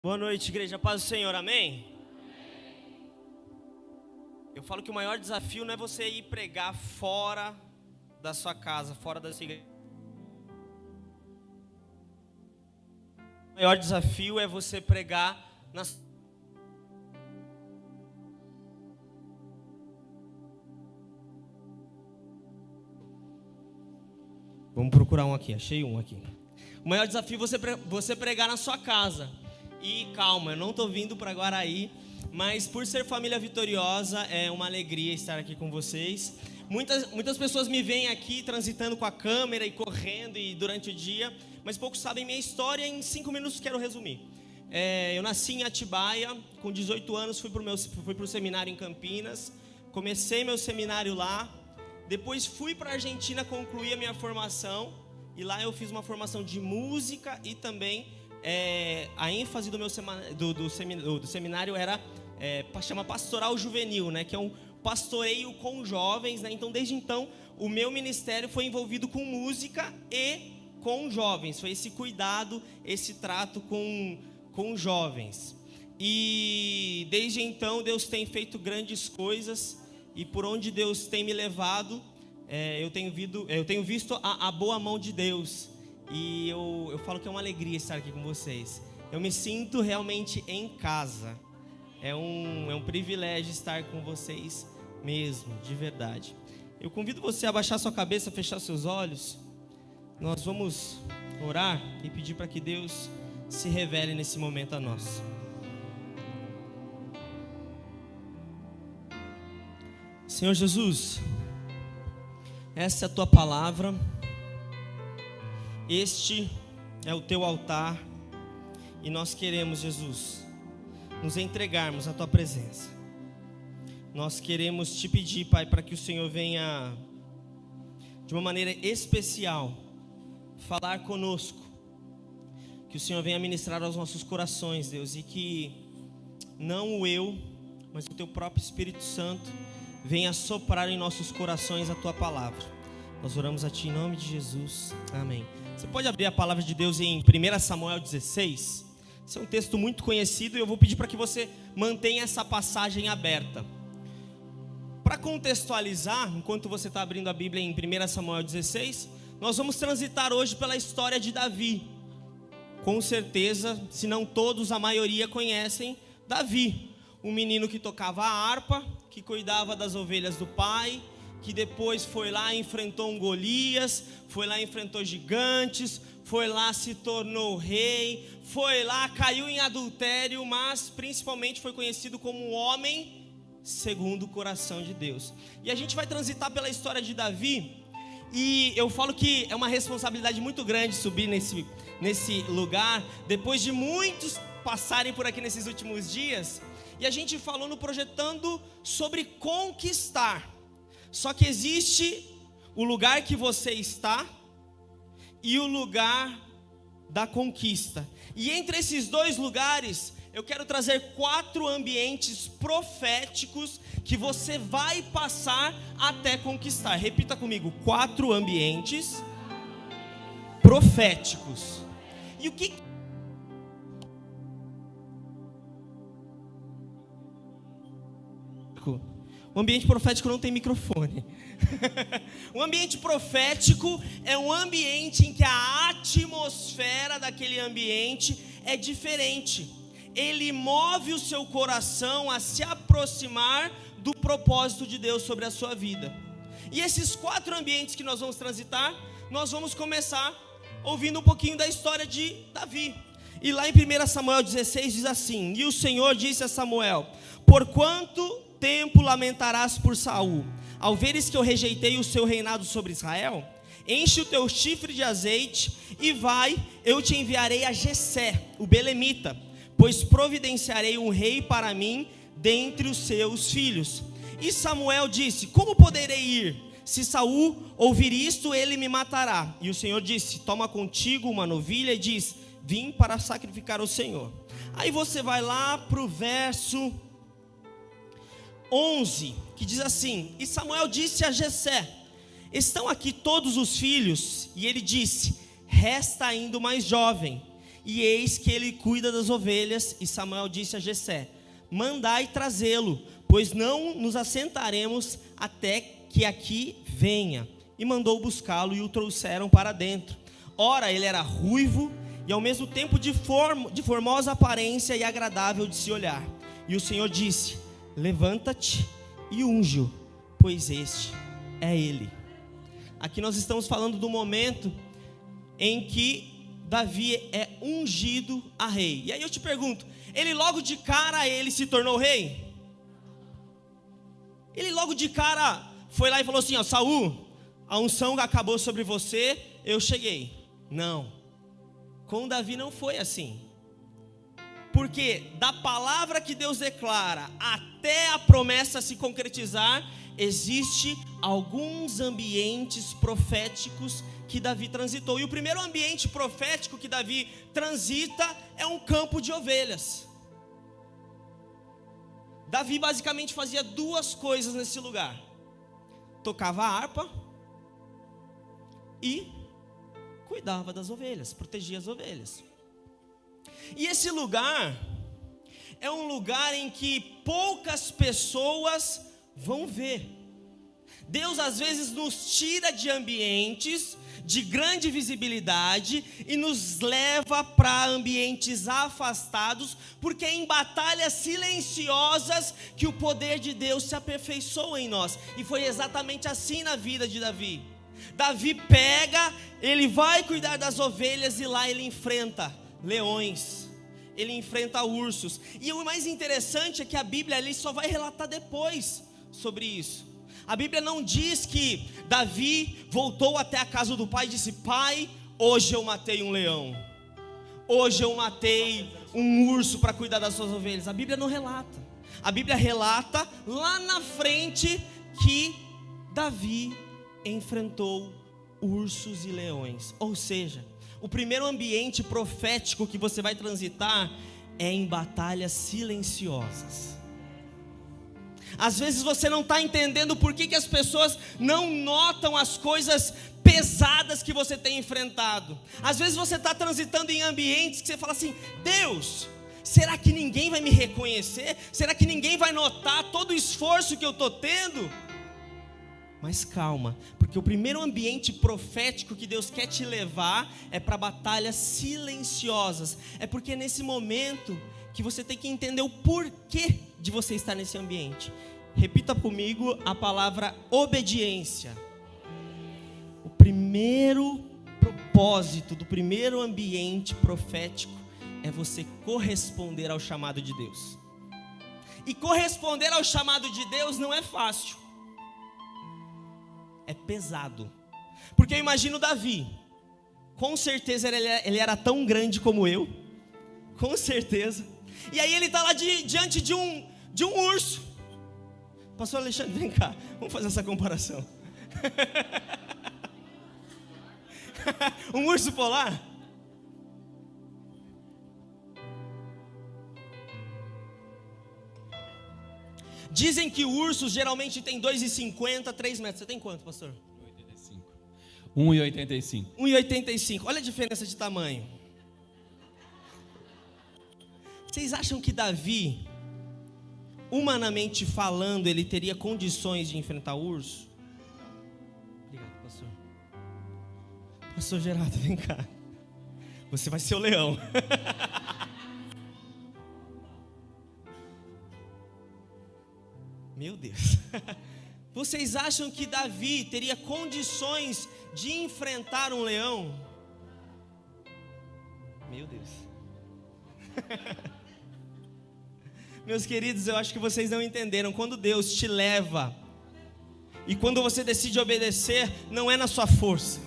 Boa noite, igreja. Paz do Senhor, amém? Eu falo que o maior desafio não é você ir pregar fora da sua casa, fora da sua igreja. O maior desafio é você pregar nas... Vamos procurar um aqui, achei um aqui. O maior desafio é você pregar na sua casa. E calma, eu não estou vindo para Guaraí, mas por ser família vitoriosa, é uma alegria estar aqui com vocês. Muitas pessoas me veem aqui transitando com a câmera e correndo e durante o dia, mas poucos sabem minha história. Em 5 minutos quero resumir. Eu nasci em Atibaia, com 18 anos fui para o seminário em Campinas, comecei meu seminário lá, depois fui para a Argentina concluir a minha formação, e lá eu fiz uma formação de música e também... a ênfase do meu seminário era chama pastoral juvenil, né, que é um pastoreio com jovens, né? Então desde então o meu ministério foi envolvido com música e com jovens, foi esse cuidado, esse trato com jovens, e desde então Deus tem feito grandes coisas, e por onde Deus tem me levado, eu tenho visto a boa mão de Deus. E eu falo que é uma alegria estar aqui com vocês. Eu me sinto realmente em casa. É um privilégio estar com vocês mesmo, de verdade. Eu convido você a baixar sua cabeça, fechar seus olhos. Nós vamos orar e pedir para que Deus se revele nesse momento a nós. Senhor Jesus, essa é a tua palavra. Este é o teu altar e nós queremos, Jesus, nos entregarmos à tua presença. Nós queremos te pedir, Pai, para que o Senhor venha de uma maneira especial falar conosco, que o Senhor venha ministrar aos nossos corações, Deus, e que não o eu, mas o teu próprio Espírito Santo venha soprar em nossos corações a tua palavra. Nós oramos a ti em nome de Jesus, amém. Você pode abrir a palavra de Deus em 1 Samuel 16. Esse é um texto muito conhecido e eu vou pedir para que você mantenha essa passagem aberta. Para contextualizar, enquanto você está abrindo a Bíblia em 1 Samuel 16, nós vamos transitar hoje pela história de Davi. Com certeza, se não todos, a maioria conhecem Davi. Um menino que tocava a harpa, que cuidava das ovelhas do pai, que depois foi lá e enfrentou um Golias, foi lá e enfrentou gigantes, foi lá, se tornou rei, foi lá, caiu em adultério, mas principalmente foi conhecido como um homem segundo o coração de Deus. E a gente vai transitar pela história de Davi, e eu falo que é uma responsabilidade muito grande subir nesse lugar, depois de muitos passarem por aqui nesses últimos dias, e a gente falou no Projetando sobre conquistar. Só que existe o lugar que você está e o lugar da conquista. E entre esses dois lugares, eu quero trazer 4 ambientes proféticos que você vai passar até conquistar. Repita comigo: 4 ambientes proféticos. E o que... O ambiente profético não tem microfone. O ambiente profético é um ambiente em que a atmosfera daquele ambiente é diferente. Ele move o seu coração a se aproximar do propósito de Deus sobre a sua vida. E esses 4 ambientes que nós vamos transitar, nós vamos começar ouvindo um pouquinho da história de Davi. E lá em 1 Samuel 16 diz assim: E o Senhor disse a Samuel: Porquanto tempo lamentarás por Saul, ao veres que eu rejeitei o seu reinado sobre Israel? Enche o teu chifre de azeite e vai, eu te enviarei a Jessé, o belemita, pois providenciarei um rei para mim dentre os seus filhos. E Samuel disse: Como poderei ir? Se Saul ouvir isto, ele me matará. E o Senhor disse: Toma contigo uma novilha e diz: Vim para sacrificar ao Senhor. Aí você vai lá para o verso 11, que diz assim: E Samuel disse a Jessé: Estão aqui todos os filhos? E ele disse: Resta ainda o mais jovem. e eis que ele cuida das ovelhas. E Samuel disse a Jessé: mandai trazê-lo, pois não nos assentaremos até que aqui venha. E mandou buscá-lo, e o trouxeram para dentro. Ora, ele era ruivo, e ao mesmo tempo de formosa aparência e agradável de se olhar. E o Senhor disse: levanta-te e unge-o, pois este é ele. Aqui nós estamos falando do momento em que Davi é ungido a rei. E aí eu te pergunto, ele logo de cara ele se tornou rei? Ele logo de cara foi lá e falou assim: ó, Saul, a unção acabou sobre você, eu cheguei. Não, com Davi não foi assim. Porque da palavra que Deus declara até a promessa se concretizar, existe alguns ambientes proféticos que Davi transitou. E o primeiro ambiente profético que Davi transita é um campo de ovelhas. Davi basicamente fazia duas coisas nesse lugar: tocava a harpa e cuidava das ovelhas, protegia as ovelhas. E esse lugar é um lugar em que poucas pessoas vão ver. Deus às vezes nos tira de ambientes de grande visibilidade e nos leva para ambientes afastados, porque é em batalhas silenciosas que o poder de Deus se aperfeiçoa em nós. E foi exatamente assim na vida de Davi. Davi pega, ele vai cuidar das ovelhas e lá ele enfrenta leões, ele enfrenta ursos. E o mais interessante é que a Bíblia ali só vai relatar depois sobre isso. A Bíblia não diz que Davi voltou até a casa do pai e disse: pai, hoje eu matei um leão, hoje eu matei um urso para cuidar das suas ovelhas. A Bíblia não relata. A Bíblia relata lá na frente que Davi enfrentou ursos e leões. Ou seja, o primeiro ambiente profético que você vai transitar é em batalhas silenciosas. Às vezes você não está entendendo por que as pessoas não notam as coisas pesadas que você tem enfrentado. Às vezes você está transitando em ambientes que você fala assim: Deus, será que ninguém vai me reconhecer? Será que ninguém vai notar todo o esforço que eu estou tendo? Mas calma, porque o primeiro ambiente profético que Deus quer te levar é para batalhas silenciosas. É porque é nesse momento que você tem que entender o porquê de você estar nesse ambiente. Repita comigo a palavra obediência. O primeiro propósito do primeiro ambiente profético é você corresponder ao chamado de Deus. E corresponder ao chamado de Deus não é fácil. É pesado. Porque eu imagino Davi. Com certeza ele era tão grande como eu. Com certeza. E aí ele está lá diante de um urso. Pastor Alexandre, vem cá, vamos fazer essa comparação. Um urso polar. Dizem que ursos geralmente tem 2,50, 3 metros. Você tem quanto, pastor? 1,85. 1,85. Olha a diferença de tamanho. Vocês acham que Davi, humanamente falando, ele teria condições de enfrentar o urso? Obrigado, pastor. Pastor Gerardo, vem cá. Você vai ser o leão. Meu Deus. Vocês acham que Davi teria condições de enfrentar um leão? Meu Deus. Meus queridos, eu acho que vocês não entenderam. Quando Deus te leva e quando você decide obedecer, não é na sua força,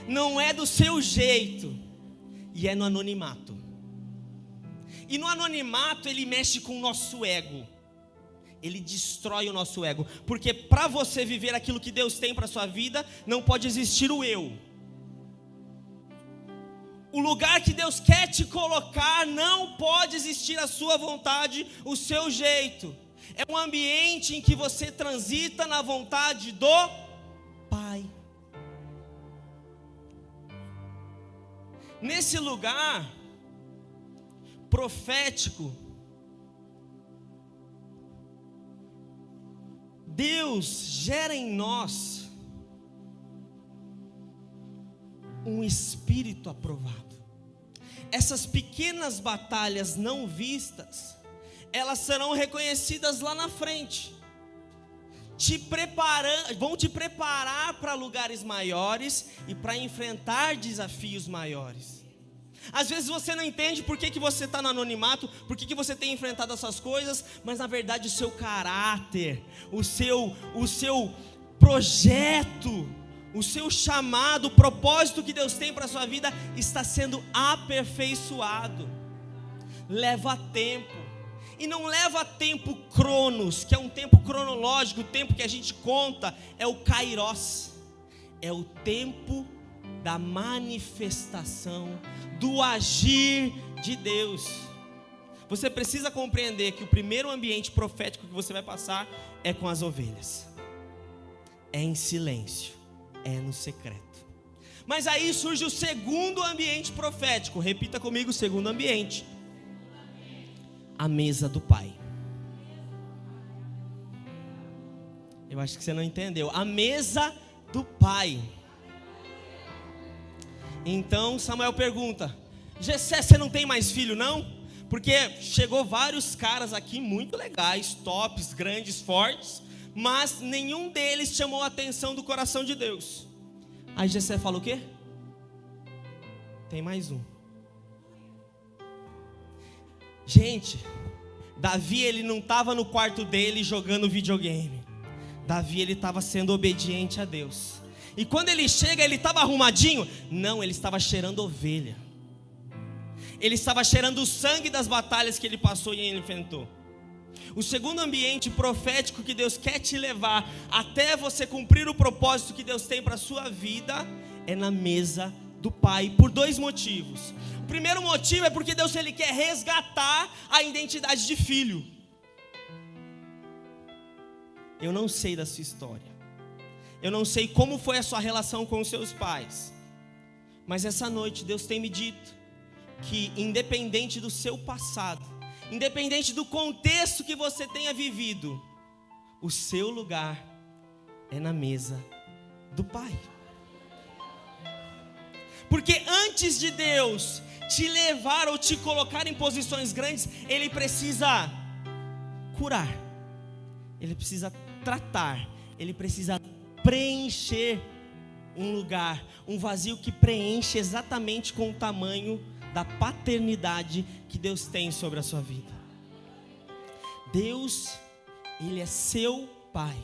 não é do seu jeito, e é no anonimato. E no anonimato ele mexe com o nosso ego. Ele destrói o nosso ego. Porque para você viver aquilo que Deus tem para a sua vida, não pode existir o eu. O lugar que Deus quer te colocar, não pode existir a sua vontade, o seu jeito. É um ambiente em que você transita na vontade do Pai. Nesse lugar profético, Deus gera em nós um espírito aprovado. Essas pequenas batalhas não vistas, elas serão reconhecidas lá na frente, vão te preparar para lugares maiores e para enfrentar desafios maiores. Às vezes você não entende por que você está no anonimato, por que você tem enfrentado essas coisas, mas na verdade o seu caráter, o seu projeto, o seu chamado, o propósito que Deus tem para a sua vida está sendo aperfeiçoado. Leva tempo, e não leva tempo cronos, que é um tempo cronológico, o tempo que a gente conta, é o kairos, é o tempo da manifestação, do agir de Deus. Você precisa compreender que o primeiro ambiente profético que você vai passar é com as ovelhas, é em silêncio, é no secreto. Mas aí surge o segundo ambiente profético. Repita comigo: o segundo ambiente, a mesa do Pai. Eu acho que você não entendeu. A mesa do Pai. Então Samuel pergunta: Jessé, você não tem mais filho não? Porque chegou vários caras aqui muito legais, tops, grandes, fortes, mas nenhum deles chamou a atenção do coração de Deus. Aí Jessé fala o quê? Tem mais um. Gente, Davi, ele não estava no quarto dele jogando videogame. Davi, ele estava sendo obediente a Deus. E quando ele chega, ele estava arrumadinho? Não, ele estava cheirando ovelha. Ele estava cheirando o sangue das batalhas que ele passou e ele enfrentou. O segundo ambiente profético que Deus quer te levar até você cumprir o propósito que Deus tem para a sua vida é na mesa do Pai, por dois motivos. O primeiro motivo é porque Deus, ele quer resgatar a identidade de filho. Eu não sei da sua história, eu não sei como foi a sua relação com os seus pais, mas essa noite Deus tem me dito que independente do seu passado, independente do contexto que você tenha vivido, o seu lugar é na mesa do Pai. Porque antes de Deus te levar ou te colocar em posições grandes, Ele precisa curar, Ele precisa tratar, Ele precisa preencher um lugar, um vazio que preenche exatamente com o tamanho da paternidade que Deus tem sobre a sua vida. Deus, Ele é seu Pai.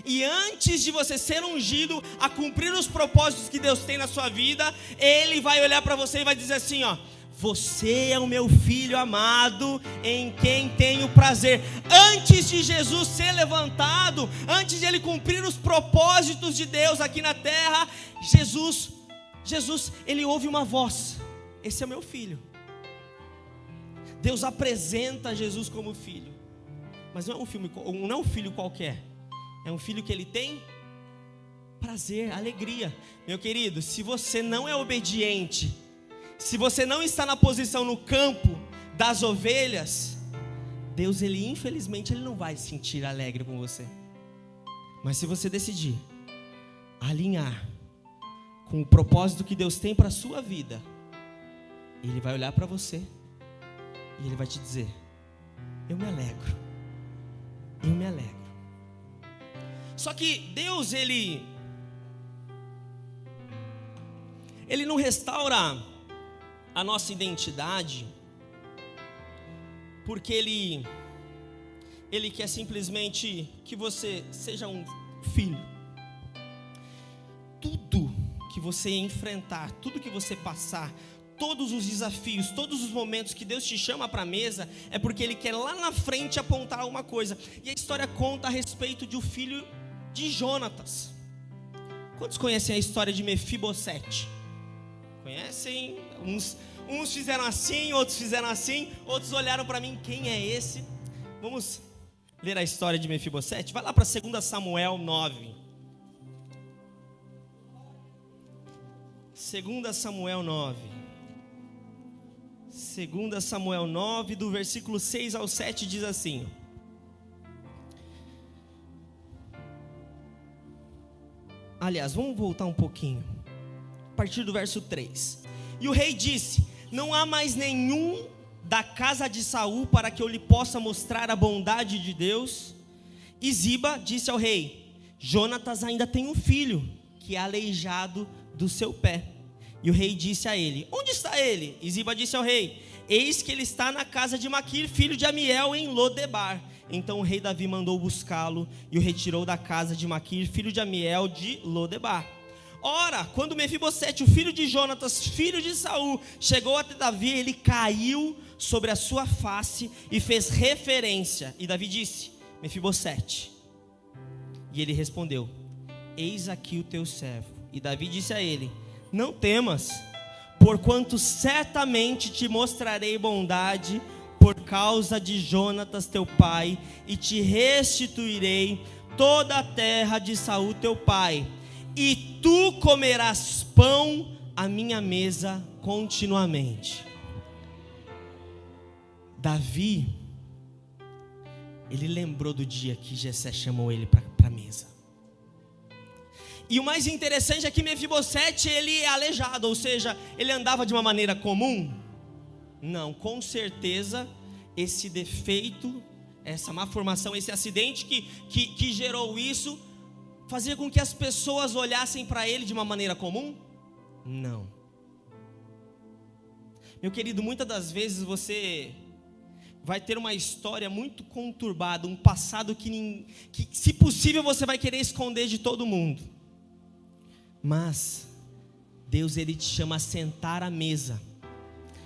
E antes de você ser ungido a cumprir os propósitos que Deus tem na sua vida, Ele vai olhar para você e vai dizer assim, ó: você é o meu filho amado, em quem tenho prazer. Antes de Jesus ser levantado, antes de Ele cumprir os propósitos de Deus aqui na terra, Jesus, Ele ouve uma voz: esse é meu filho. Deus apresenta Jesus como filho, mas não é um filho qualquer, é um filho que Ele tem prazer, alegria. Meu querido, se você não é obediente, se você não está na posição no campo das ovelhas, Deus, Ele infelizmente, Ele não vai se sentir alegre com você. Mas se você decidir alinhar com o propósito que Deus tem para a sua vida, Ele vai olhar para você e Ele vai te dizer: eu me alegro, eu me alegro. Só que Deus, Ele não restaura a nossa identidade porque Ele quer simplesmente que você seja um filho. Tudo que você enfrentar, tudo que você passar, todos os desafios, todos os momentos que Deus te chama para a mesa, é porque Ele quer lá na frente apontar alguma coisa. E a história conta a respeito de um filho de Jonatas. Quantos conhecem a história de Mefibosete? Conhecem? Uns fizeram assim, outros fizeram assim, outros olharam para mim: quem é esse? Vamos ler a história de Mefibosete? Vai lá para 2 Samuel 9. 2 Samuel 9. 2 Samuel 9, do versículo 6 ao 7, diz assim. Aliás, vamos voltar um pouquinho. A partir do verso 3. E o rei disse: não há mais nenhum da casa de Saul para que eu lhe possa mostrar a bondade de Deus. E Ziba disse ao rei: Jonatas ainda tem um filho, que é aleijado do seu pé. E o rei disse a ele: onde está ele? E Ziba disse ao rei: eis que ele está na casa de Maquir, filho de Amiel, em Lodebar. Então o rei Davi mandou buscá-lo e o retirou da casa de Maquir, filho de Amiel, de Lodebar. Ora, quando Mefibosete, o filho de Jonatas, filho de Saul, chegou até Davi, ele caiu sobre a sua face e fez reverência. E Davi disse: Mefibosete. E ele respondeu: eis aqui o teu servo. E Davi disse a ele: não temas, porquanto certamente te mostrarei bondade por causa de Jonatas teu pai, e te restituirei toda a terra de Saul teu pai, e tu comerás pão à minha mesa continuamente. Davi, ele lembrou do dia que Jessé chamou ele para a mesa. E o mais interessante é que Mefibosete, ele é aleijado, ou seja, ele andava de uma maneira comum? Não, com certeza esse defeito, essa má formação, esse acidente que gerou isso, fazia com que as pessoas olhassem para ele de uma maneira comum? Não. Meu querido, muitas das vezes você vai ter uma história muito conturbada, um passado que se possível você vai querer esconder de todo mundo. Mas Deus, ele te chama a sentar à mesa.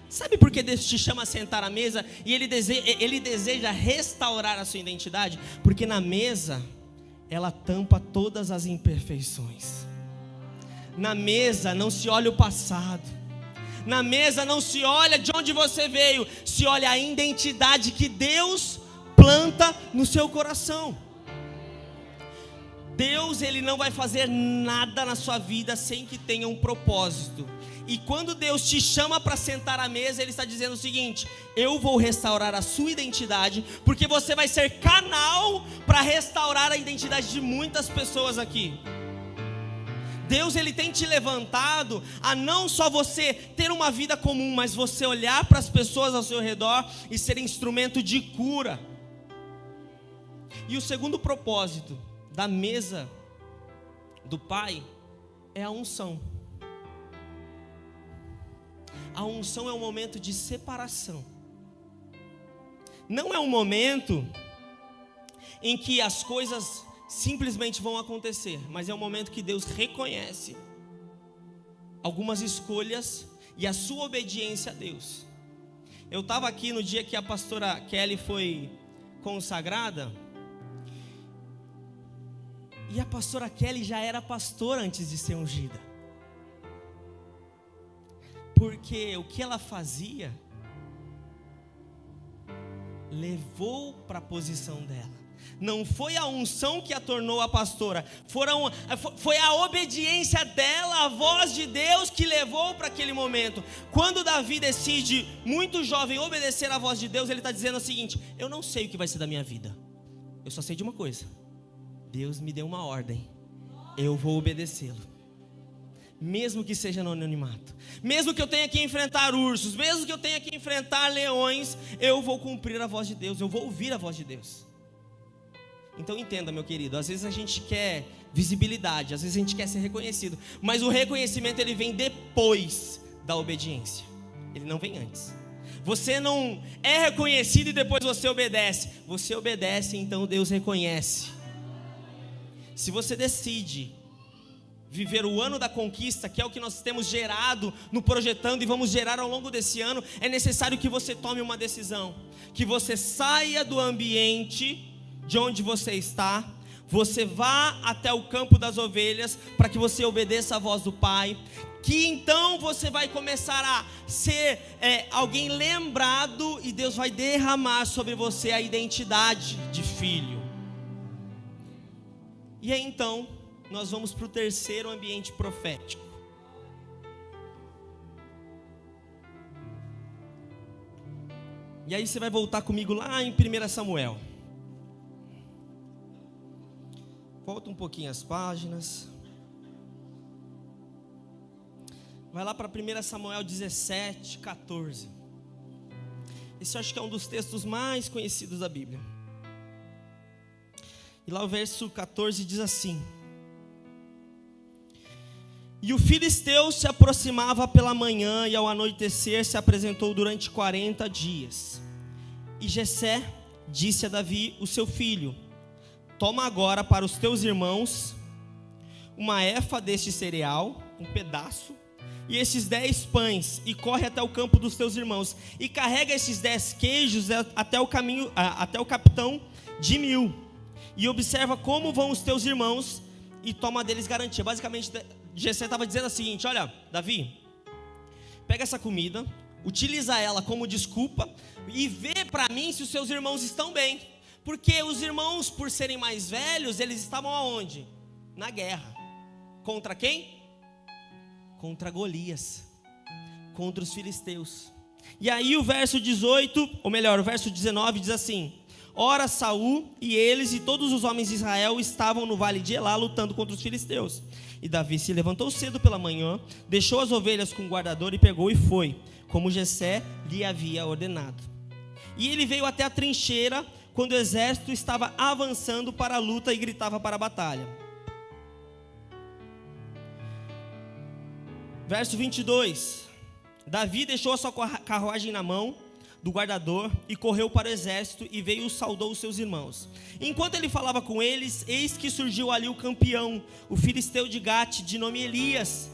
Sabe por que Deus te chama a sentar à mesa? E ele deseja restaurar a sua identidade? Porque na mesa ela tampa todas as imperfeições. Na mesa não se olha o passado. Na mesa não se olha de onde você veio, se olha a identidade que Deus planta no seu coração. Deus, ele não vai fazer nada na sua vida sem que tenha um propósito. E quando Deus te chama para sentar à mesa, ele está dizendo o seguinte: eu vou restaurar a sua identidade, porque você vai ser canal para restaurar a identidade de muitas pessoas aqui. Deus, ele tem te levantado a não só você ter uma vida comum, mas você olhar para as pessoas ao seu redor e ser instrumento de cura. E o segundo propósito da mesa do Pai é a unção. A unção é um momento de separação. Não é um momento em que as coisas simplesmente vão acontecer, mas é um momento que Deus reconhece algumas escolhas e a sua obediência a Deus. Eu estava aqui no dia que a pastora Kelly foi consagrada, e a pastora Kelly já era pastora antes de ser ungida. Porque o que ela fazia levou para a posição dela. Não foi a unção que a tornou a pastora, foi a obediência dela, a voz de Deus que levou para aquele momento. Quando Davi decide, muito jovem, obedecer à voz de Deus, ele está dizendo o seguinte: eu não sei o que vai ser da minha vida, eu só sei de uma coisa: Deus me deu uma ordem, eu vou obedecê-lo. Mesmo que seja no anonimato, mesmo que eu tenha que enfrentar ursos, mesmo que eu tenha que enfrentar leões, eu vou cumprir a voz de Deus, eu vou ouvir a voz de Deus. Então entenda, meu querido, às vezes a gente quer visibilidade, às vezes a gente quer ser reconhecido, mas o reconhecimento, ele vem depois da obediência, ele não vem antes. Você não é reconhecido e depois você obedece, então Deus reconhece. Se você decide viver o ano da conquista, que é o que nós temos gerado no Projetando e vamos gerar ao longo desse ano, é necessário que você tome uma decisão, que você saia do ambiente de onde você está, você vá até o campo das ovelhas, para que você obedeça a voz do Pai, que então você vai começar a ser alguém lembrado, e Deus vai derramar sobre você a identidade de filho. E aí então nós vamos para o terceiro ambiente profético. E aí você vai voltar comigo lá em 1 Samuel. Volta um pouquinho as páginas. Vai lá para 1 Samuel 17, 14. Esse eu acho que é um dos textos mais conhecidos da Bíblia. E lá o verso 14 diz assim: E o filisteu se aproximava pela manhã, e ao anoitecer se apresentou durante 40 dias. E Jessé disse a Davi, o seu filho: Toma agora para os teus irmãos uma efa deste cereal, um pedaço, e estes 10 pães, e corre até o campo dos teus irmãos, e carrega estes 10 queijos até o capitão de 1000, e observa como vão os teus irmãos, e toma deles garantia. Basicamente, Jessé estava dizendo o seguinte: olha, Davi, pega essa comida, utiliza ela como desculpa, e vê para mim se os seus irmãos estão bem, porque os irmãos, por serem mais velhos, eles estavam aonde? Na guerra. Contra quem? Contra Golias, contra os filisteus. E aí o verso 18, ou melhor, o verso 19 diz assim: Ora, Saul e eles e todos os homens de Israel estavam no vale de Elá lutando contra os filisteus. E Davi se levantou cedo pela manhã, deixou as ovelhas com o guardador e pegou e foi, como Jessé lhe havia ordenado. E ele veio até a trincheira quando o exército estava avançando para a luta e gritava para a batalha. Verso 22, Davi deixou a sua carruagem na mão do guardador e correu para o exército e veio e saudou os seus irmãos. Enquanto ele falava com eles, eis que surgiu ali o campeão, o filisteu de Gate, de nome Elias,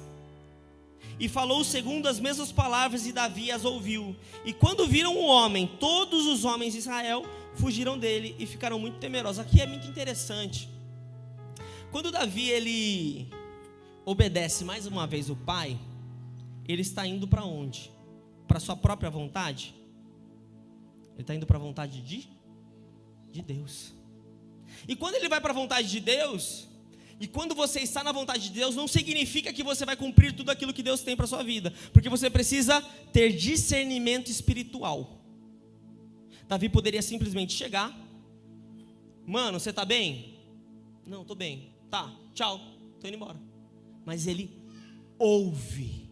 e falou segundo as mesmas palavras, e Davi as ouviu. E quando viram o homem, todos os homens de Israel fugiram dele e ficaram muito temerosos. Aqui é muito interessante. Quando Davi ele obedece mais uma vez o pai, ele está indo para onde? Para sua própria vontade? Ele está indo para a vontade de Deus. E quando ele vai para a vontade de Deus, e quando você está na vontade de Deus, não significa que você vai cumprir tudo aquilo que Deus tem para a sua vida, porque você precisa ter discernimento espiritual. Davi poderia simplesmente chegar: Mano, você está bem? Não, estou bem. Tá, tchau, estou indo embora. Mas ele ouve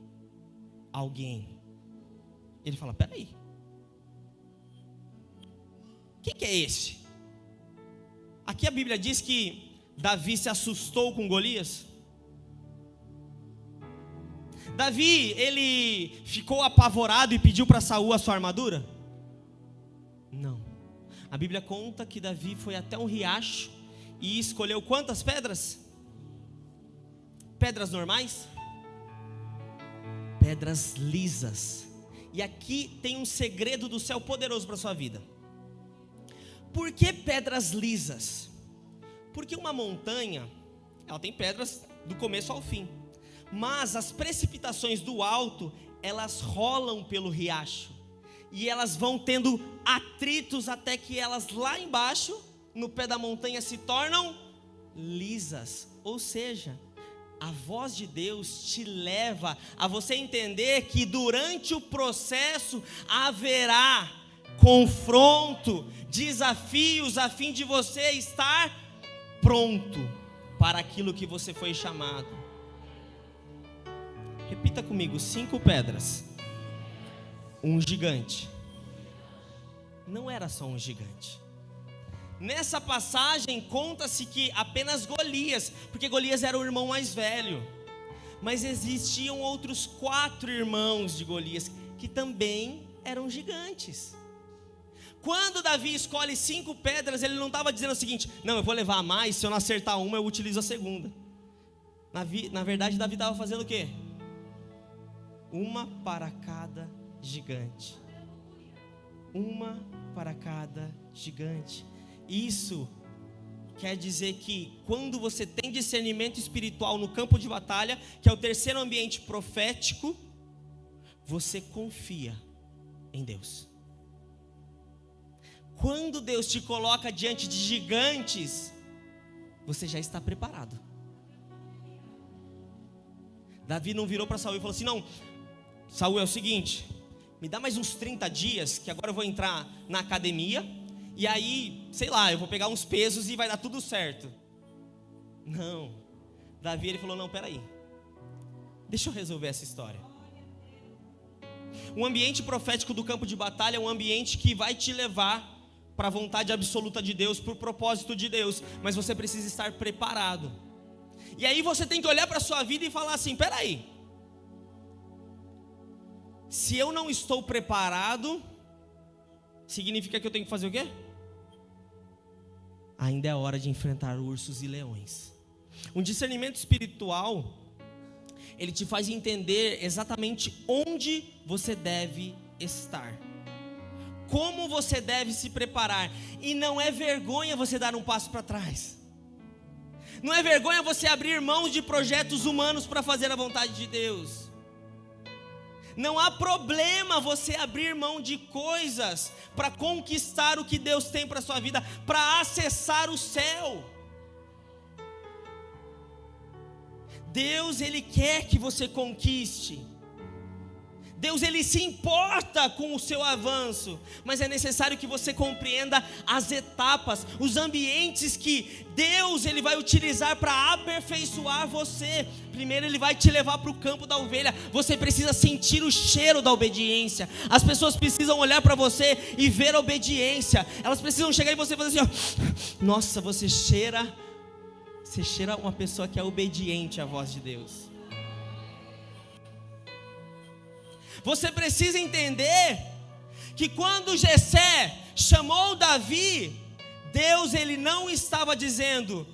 alguém. Ele fala: peraí, quem que é esse? Aqui a Bíblia diz que Davi se assustou com Golias. Davi, ele ficou apavorado e pediu para Saul a sua armadura? Não. A Bíblia conta que Davi foi até um riacho e escolheu quantas pedras? Pedras normais? Pedras lisas. E aqui tem um segredo do céu poderoso para a sua vida. Por que pedras lisas? Porque uma montanha, ela tem pedras do começo ao fim, mas as precipitações do alto, elas rolam pelo riacho, e elas vão tendo atritos até que elas lá embaixo, no pé da montanha, se tornam lisas. Ou seja, a voz de Deus te leva a você entender que durante o processo haverá confronto, desafios, a fim de você estar pronto para aquilo que você foi chamado. Repita comigo: 5 pedras, um gigante. Não era só um gigante. Nessa passagem conta-se que apenas Golias, porque Golias era o irmão mais velho, mas existiam outros 4 irmãos de Golias que também eram gigantes. Quando Davi escolhe 5 pedras, ele não estava dizendo o seguinte: não, eu vou levar mais, se eu não acertar uma, eu utilizo a segunda. Na verdade, Davi estava fazendo o quê? Uma para cada gigante. Uma para cada gigante. Isso quer dizer que quando você tem discernimento espiritual no campo de batalha, que é o terceiro ambiente profético, você confia em Deus. Quando Deus te coloca diante de gigantes, você já está preparado. Davi não virou para Saul e falou assim: não, Saul, é o seguinte, me dá mais uns 30 dias, que agora eu vou entrar na academia, e aí, sei lá, eu vou pegar uns pesos e vai dar tudo certo. Não, Davi, ele falou, não, peraí, deixa eu resolver essa história. O ambiente profético do campo de batalha é um ambiente que vai te levar para a vontade absoluta de Deus, para o propósito de Deus, mas você precisa estar preparado. E aí você tem que olhar para a sua vida e falar assim, peraí, se eu não estou preparado, significa que eu tenho que fazer o quê? Ainda é hora de enfrentar ursos e leões. Um discernimento espiritual, ele te faz entender exatamente onde você deve estar, como você deve se preparar. E não é vergonha você dar um passo para trás. Não é vergonha você abrir mãos de projetos humanos para fazer a vontade de Deus. Não há problema você abrir mão de coisas para conquistar o que Deus tem para a sua vida, para acessar o céu. Deus, Ele quer que você conquiste. Deus, Ele se importa com o seu avanço, mas é necessário que você compreenda as etapas, os ambientes que Deus, Ele vai utilizar para aperfeiçoar você. Primeiro Ele vai te levar para o campo da ovelha. Você precisa sentir o cheiro da obediência. As pessoas precisam olhar para você e ver a obediência. Elas precisam chegar em você e fazer assim, ó, nossa, você cheira uma pessoa que é obediente à voz de Deus. Você precisa entender que quando Jessé chamou Davi, Deus, Ele não estava dizendo,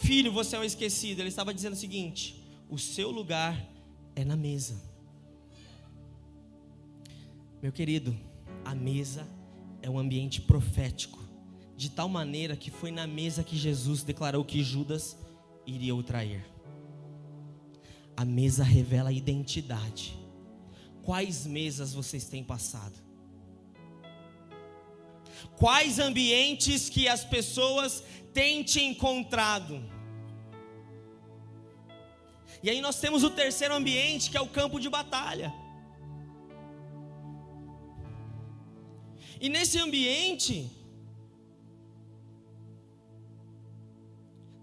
filho, você é um esquecido. Ele estava dizendo o seguinte, o seu lugar é na mesa. Meu querido, a mesa é um ambiente profético, de tal maneira que foi na mesa que Jesus declarou que Judas iria o trair. A mesa revela a identidade. Quais mesas vocês têm passado? Quais ambientes que as pessoas têm te encontrado? E aí nós temos o terceiro ambiente, que é o campo de batalha. E nesse ambiente,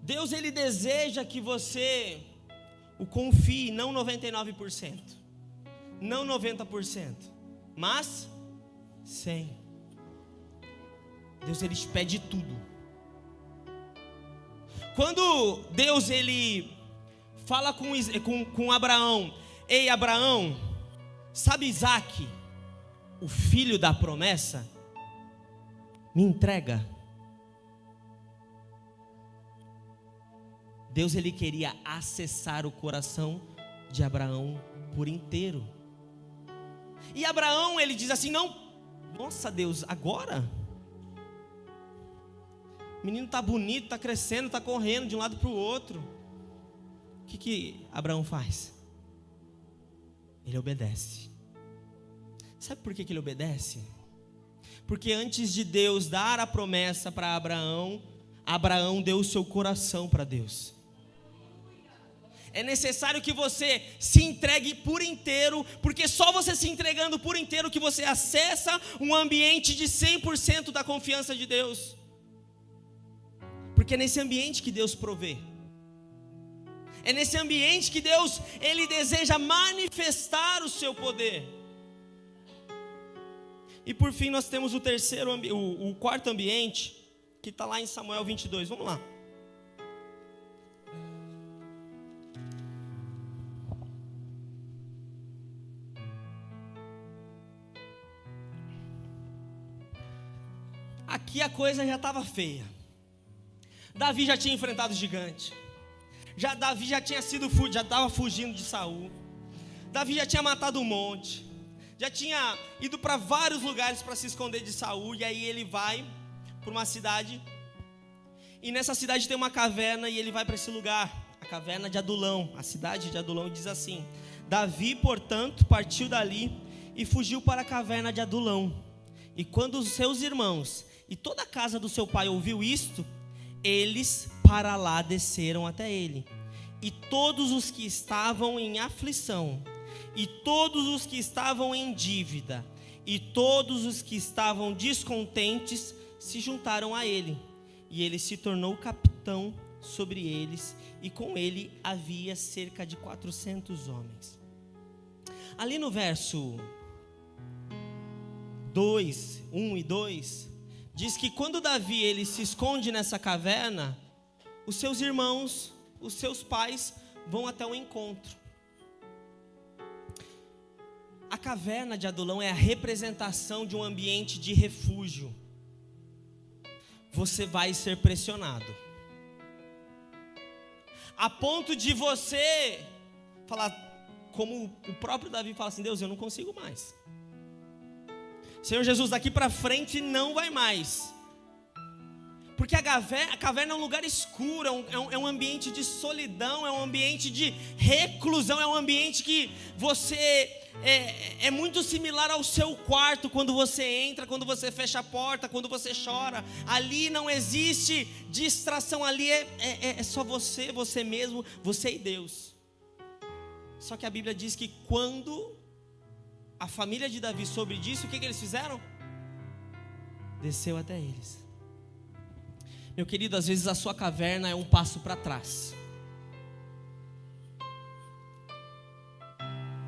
Deus, Ele deseja que você o confie, não 99%, não 90%, mas 100%. Deus, Ele te pede tudo. Quando Deus, Ele fala com Abraão, ei Abraão, sabe Isaac, o filho da promessa? Me entrega. Deus, Ele queria acessar o coração de Abraão por inteiro. E Abraão, ele diz assim, não, nossa Deus, agora? O menino está bonito, está crescendo, está correndo de um lado para o outro. O que Abraão faz? Ele obedece. Sabe por que ele obedece? Porque antes de Deus dar a promessa para Abraão, Abraão deu o seu coração para Deus. É necessário que você se entregue por inteiro, porque só você se entregando por inteiro que você acessa um ambiente de 100% da confiança de Deus. Porque é nesse ambiente que Deus provê. É nesse ambiente que Deus, Ele deseja manifestar o seu poder. E por fim nós temos o quarto ambiente, que está lá em Samuel 22, vamos lá. Aqui a coisa já estava feia. Davi já tinha enfrentado o gigante. Davi já estava fugindo de Saul. Davi já tinha matado um monte. Já tinha ido para vários lugares para se esconder de Saul. E aí ele vai para uma cidade. E nessa cidade tem uma caverna. E ele vai para esse lugar, a caverna de Adulão, a cidade de Adulão. E diz assim: Davi, portanto, partiu dali e fugiu para a caverna de Adulão. E quando os seus irmãos e toda a casa do seu pai ouviu isto, eles para lá desceram até ele. E todos os que estavam em aflição e todos os que estavam em dívida e todos os que estavam descontentes se juntaram a ele, e ele se tornou capitão sobre eles, e com ele havia cerca de 400 homens. Ali no verso 1 e 2, diz que quando Davi ele se esconde nessa caverna, os seus irmãos, os seus pais vão até o encontro. A caverna de Adulão é a representação de um ambiente de refúgio. Você vai ser pressionado, a ponto de você falar, como o próprio Davi fala assim: Deus, eu não consigo mais. Senhor Jesus, daqui para frente não vai mais. Porque a caverna é um lugar escuro, é um ambiente de solidão, é um ambiente de reclusão, é um ambiente que você é muito similar ao seu quarto quando você entra, quando você fecha a porta, quando você chora. Ali não existe distração, ali é só você mesmo, você e Deus. Só que a Bíblia diz que quando a família de Davi soube disso, o que eles fizeram? Desceu até eles. Meu querido, às vezes a sua caverna é um passo para trás.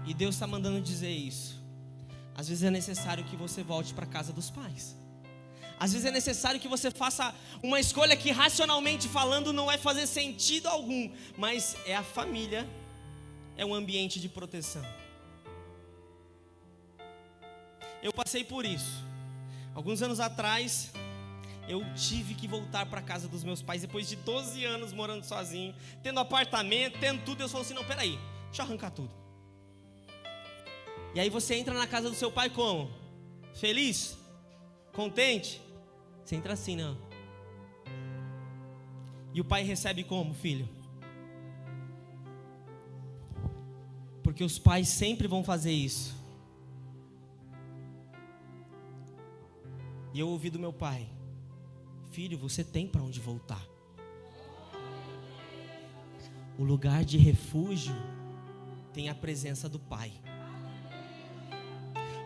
E Deus está mandando dizer isso. Às vezes é necessário que você volte para a casa dos pais. Às vezes é necessário que você faça uma escolha que racionalmente falando não vai fazer sentido algum, mas é a família, é um ambiente de proteção. Eu passei por isso. Alguns anos atrás, eu tive que voltar para a casa dos meus pais, depois de 12 anos morando sozinho, tendo apartamento, tendo tudo. Deus falou assim: não, peraí, deixa eu arrancar tudo. E aí você entra na casa do seu pai como? Feliz? Contente? Você entra assim, não. E o pai recebe como, filho? Porque os pais sempre vão fazer isso. E eu ouvi do meu pai: filho, você tem para onde voltar. O lugar de refúgio tem a presença do pai.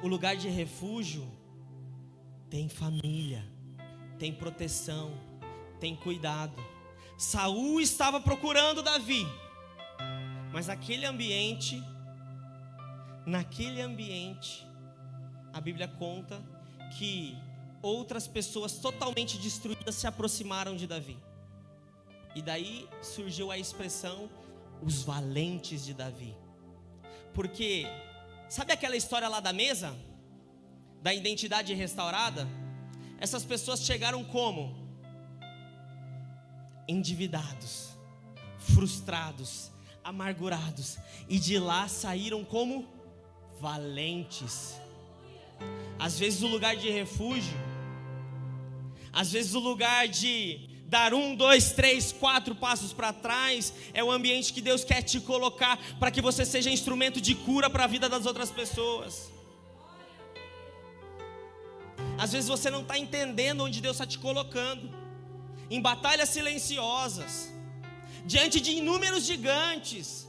O lugar de refúgio tem família, tem proteção, tem cuidado. Saul estava procurando Davi, mas naquele ambiente, a Bíblia conta que outras pessoas totalmente destruídas se aproximaram de Davi. E daí surgiu a expressão, os valentes de Davi. Porque, sabe aquela história lá da mesa? Da identidade restaurada? Essas pessoas chegaram como? Endividados, frustrados, amargurados. E de lá saíram como? Valentes. Às vezes o lugar de refúgio, às vezes o lugar de dar 1, 2, 3, 4 passos para trás, é o ambiente que Deus quer te colocar para que você seja instrumento de cura para a vida das outras pessoas. Às vezes você não está entendendo onde Deus está te colocando, em batalhas silenciosas, diante de inúmeros gigantes,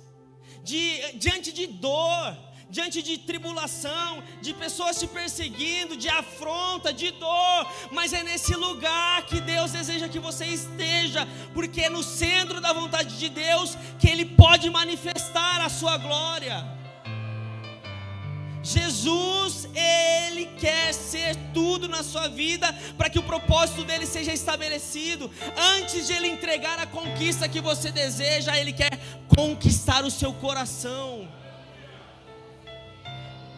diante de dor, diante de tribulação, de pessoas te perseguindo, de afronta, de dor. Mas é nesse lugar que Deus deseja que você esteja, porque é no centro da vontade de Deus que Ele pode manifestar a sua glória. Jesus, Ele quer ser tudo na sua vida, para que o propósito dEle seja estabelecido. Antes de Ele entregar a conquista que você deseja, Ele quer conquistar o seu coração.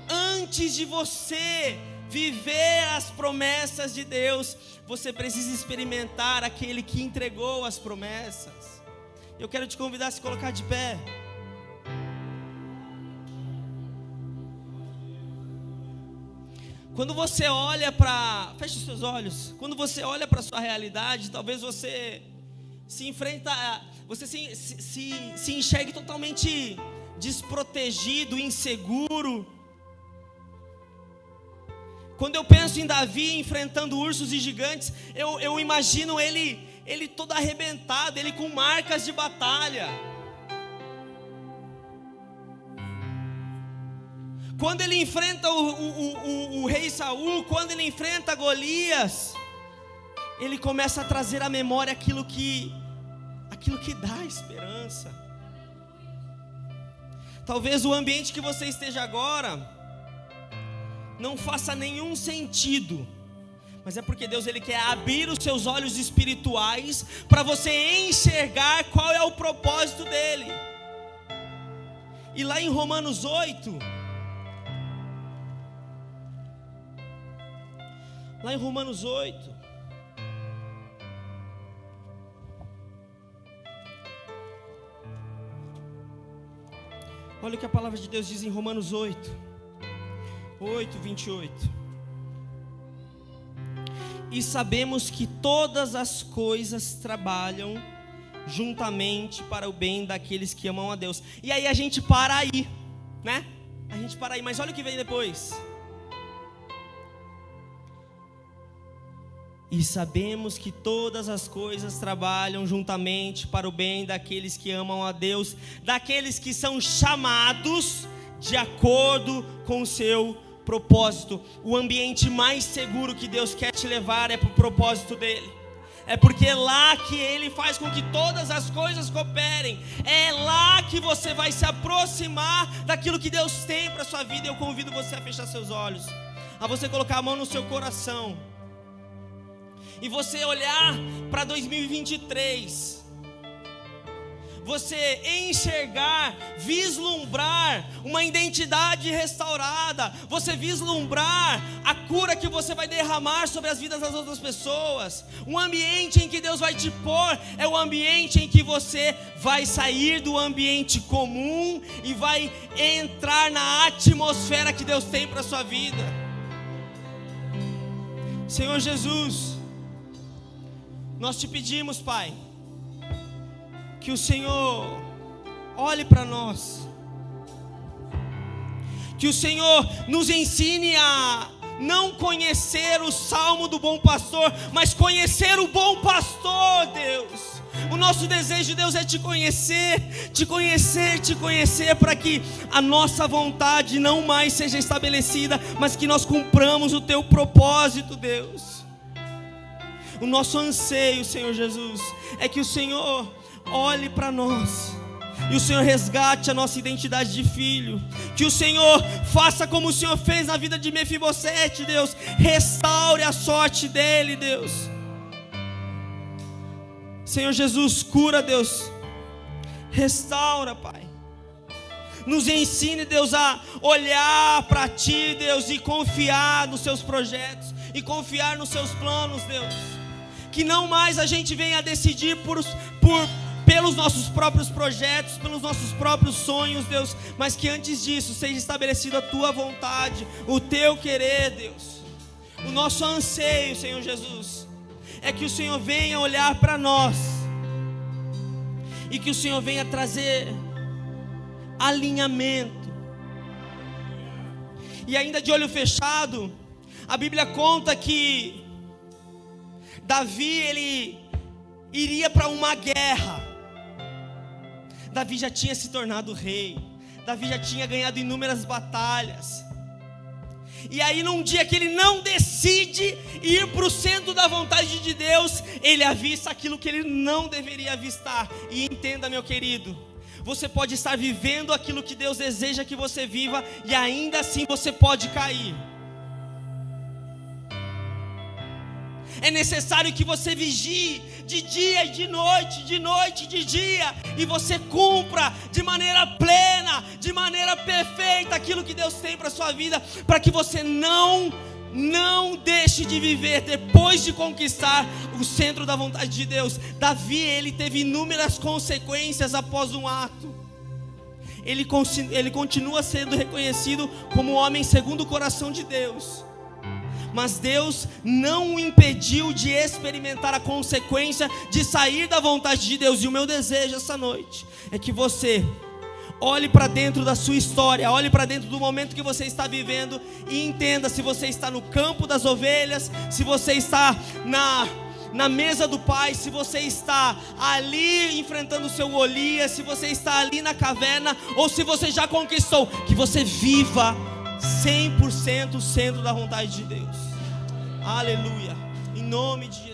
Antes de você viver as promessas de Deus, você precisa experimentar aquele que entregou as promessas. Eu quero te convidar a se colocar de pé. Quando você olha para... Feche os seus olhos. Quando você olha para a sua realidade, talvez você se enfrenta... Você se enxergue totalmente desprotegido, inseguro. Quando eu penso em Davi enfrentando ursos e gigantes, eu imagino ele todo arrebentado, ele com marcas de batalha. quando ele enfrenta o rei Saul, quando ele enfrenta Golias, ele começa a trazer à memória aquilo que dá esperança. Talvez o ambiente que você esteja agora não faça nenhum sentido, mas é porque Deus ele quer abrir os seus olhos espirituais para você enxergar qual é o propósito dele. E lá em Romanos 8, olha o que a palavra de Deus diz em Romanos 8:28. E sabemos que todas as coisas trabalham juntamente para o bem daqueles que amam a Deus. E aí a gente para aí, né? A gente para aí, mas olha o que vem depois. E sabemos que todas as coisas trabalham juntamente para o bem daqueles que amam a Deus, daqueles que são chamados de acordo com o seu propósito. O ambiente mais seguro que Deus quer te levar é para o propósito dele. É porque é lá que ele faz com que todas as coisas cooperem. É lá que você vai se aproximar daquilo que Deus tem para a sua vida. Eu convido você a fechar seus olhos, a você colocar a mão no seu coração e você olhar para 2023, você enxergar, vislumbrar uma identidade restaurada, você vislumbrar a cura que você vai derramar sobre as vidas das outras pessoas. Um ambiente em que Deus vai te pôr é o ambiente em que você vai sair do ambiente comum e vai entrar na atmosfera que Deus tem para a sua vida. Senhor Jesus, nós te pedimos, Pai, que o Senhor olhe para nós, que o Senhor nos ensine a não conhecer o salmo do bom pastor, mas conhecer o bom pastor, Deus. O nosso desejo, Deus, é te conhecer, para que a nossa vontade não mais seja estabelecida, mas que nós cumpramos o teu propósito, Deus. O nosso anseio, Senhor Jesus, é que o Senhor olhe para nós e o Senhor resgate a nossa identidade de filho. Que o Senhor faça como o Senhor fez na vida de Mefibosete, Deus. Restaure a sorte dele, Deus. Senhor Jesus, cura, Deus. Restaura, Pai. Nos ensine, Deus, a olhar para Ti, Deus, e confiar nos Seus projetos e confiar nos Seus planos, Deus. Que não mais a gente venha a decidir pelos nossos próprios projetos, pelos nossos próprios sonhos, Deus, mas que antes disso seja estabelecida a Tua vontade, o Teu querer, Deus. O nosso anseio, Senhor Jesus, é que o Senhor venha olhar para nós e que o Senhor venha trazer alinhamento. E ainda de olho fechado, a Bíblia conta que Davi, ele iria para uma guerra. Davi já tinha se tornado rei, Davi já tinha ganhado inúmeras batalhas. E aí num dia que ele não decide ir para o centro da vontade de Deus, ele avista aquilo que ele não deveria avistar. E entenda, meu querido, você pode estar vivendo aquilo que Deus deseja que você viva, e ainda assim você pode cair. É necessário que você vigie de dia e de noite, de dia, e você cumpra de maneira plena, de maneira perfeita aquilo que Deus tem para a sua vida, para que você não deixe de viver depois de conquistar o centro da vontade de Deus. Davi, ele teve inúmeras consequências após um ato. Ele continua sendo reconhecido como homem segundo o coração de Deus. Mas Deus não o impediu de experimentar a consequência de sair da vontade de Deus. E o meu desejo essa noite é que você olhe para dentro da sua história, olhe para dentro do momento que você está vivendo e entenda se você está no campo das ovelhas, se você está na mesa do Pai, se você está ali enfrentando o seu Golias, se você está ali na caverna, ou se você já conquistou. Que você viva 100% o centro da vontade de Deus. Aleluia. Em nome de Jesus.